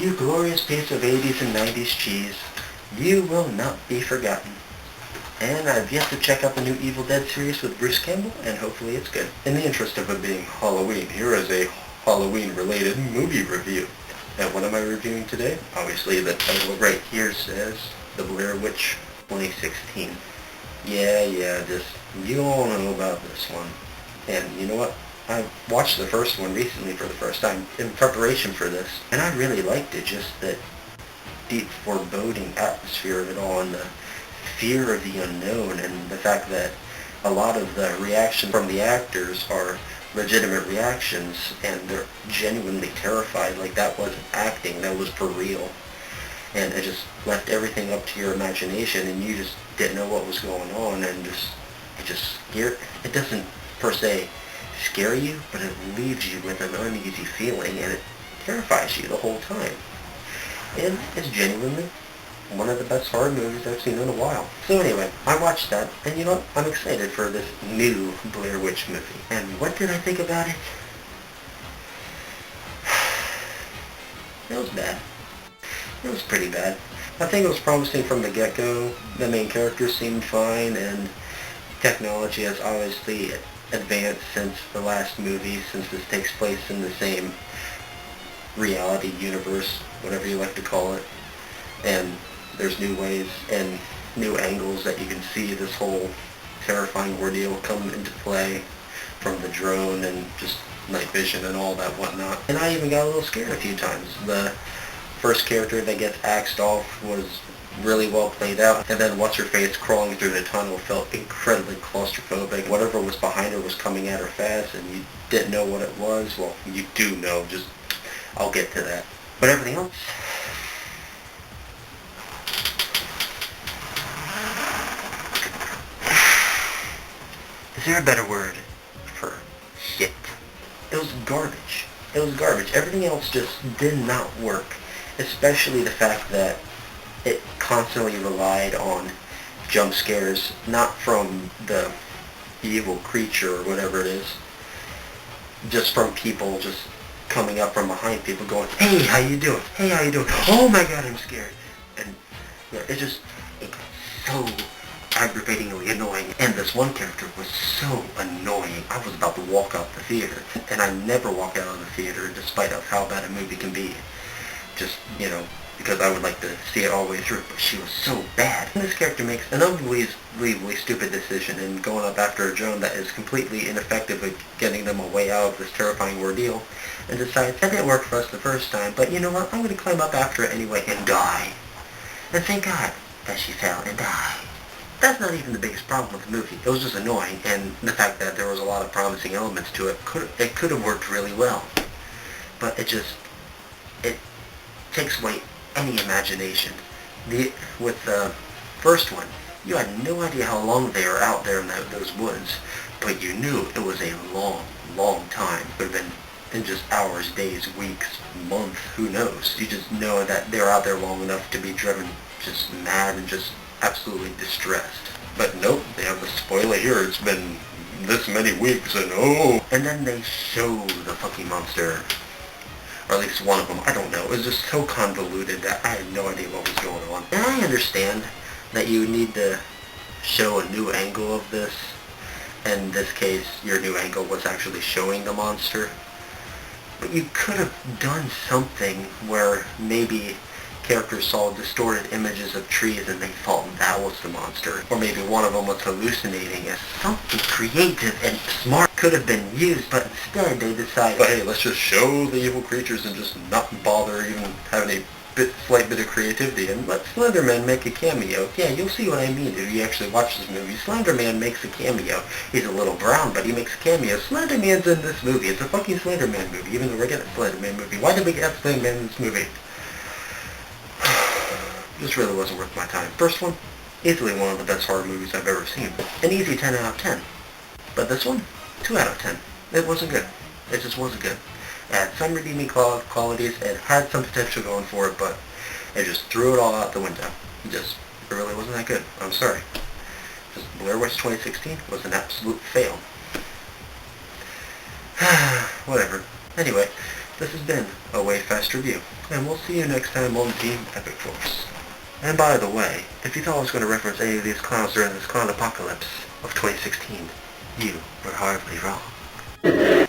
You glorious piece of 80s and 90s cheese, you will not be forgotten. And I've yet to check out the new Evil Dead series with Bruce Campbell, and hopefully it's good. In the interest of it being Halloween, here is a Halloween-related movie review. And what am I reviewing today? Obviously the title right here says The Blair Witch 2016. Yeah, you all know about this one. And you know what? I watched the first one recently for the first time in preparation for this, and I really liked it, just that deep foreboding atmosphere of it all, and the fear of the unknown, and the fact that a lot of the reaction from the actors are legitimate reactions, and they're genuinely terrified, like that wasn't acting, that was for real. And it just left everything up to your imagination, and you just didn't know what was going on, and it just scared. It doesn't per se scare you, but it leaves you with an uneasy feeling, and it terrifies you the whole time. And it's genuinely one of the best horror movies I've seen in a while. So anyway, I watched that, and you know what? I'm excited for this new Blair Witch movie. And what did I think about it? It was bad. It was pretty bad. I think it was promising from the get-go. The main character seemed fine, and technology has obviously advanced since the last movie, since this takes place in the same reality universe, whatever you like to call it. And there's new ways and new angles that you can see this whole terrifying ordeal come into play, from the drone and just night vision and all that whatnot. And I even got a little scared a few times. The first character that gets axed off was really well played out, and then what's-her-face crawling through the tunnel felt incredibly claustrophobic. Whatever was behind her was coming at her fast, and you didn't know what it was. Well, you do know, just I'll get to that. But everything else, is there a better word for shit? It was garbage. It was garbage. Everything else just did not work, especially the fact that it constantly relied on jump scares, not from the evil creature or whatever it is, just from people just coming up from behind people going, "Hey, how you doing? Hey, how you doing? Oh my God, I'm scared." And yeah, it got so aggravatingly annoying. And this one character was so annoying. I was about to walk out the theater, and I never walk out of the theater despite of how bad a movie can be. Just, because I would like to see it all the way through, but she was so bad. And this character makes an unbelievably stupid decision in going up after a drone that is completely ineffective at getting them a way out of this terrifying ordeal, and decides, that didn't work for us the first time, but you know what, I'm going to climb up after it anyway and die. And thank God that she fell and died. That's not even the biggest problem with the movie. It was just annoying, and the fact that there was a lot of promising elements to it, it could have worked really well. But it takes away any imagination. With the first one, you had no idea how long they were out there in those woods, but you knew it was a long time. It could have been in just hours, days, weeks, months, who knows. You just know that they're out there long enough to be driven just mad and just absolutely distressed. But nope, they have the spoiler here, it's been this many weeks, and oh! And then they show the fucking monster. Or at least one of them, I don't know. It was just so convoluted that I had no idea what was going on. And I understand that you need to show a new angle of this. In this case, your new angle was actually showing the monster. But you could have done something where maybe characters saw distorted images of trees and they thought that was the monster. Or maybe one of them was hallucinating. As something creative and smart could have been used, but instead they decided, but hey, let's just show the evil creatures and just not bother even having a slight bit of creativity, and let Slenderman make a cameo. Yeah, you'll see what I mean if you actually watch this movie. Slenderman makes a cameo. He's a little brown, but he makes a cameo. Slenderman's in this movie. It's a fucking Slenderman movie, even though we're getting a Slenderman movie. Why did we get Slenderman in this movie? This really wasn't worth my time. First one, easily one of the best horror movies I've ever seen. An easy 10 out of 10. But this one, 2 out of 10. It wasn't good. It just wasn't good. It had some redeeming qualities. It had some potential going for it, but it just threw it all out the window. It really wasn't that good. I'm sorry. Just Blair Witch 2016 was an absolute fail. Whatever. Anyway, This has been a Way Fast Review, and we'll see you next time on Team Epic Force. And by the way, if you thought I was going to reference any of these clowns during this clown apocalypse of 2016, you were horribly wrong.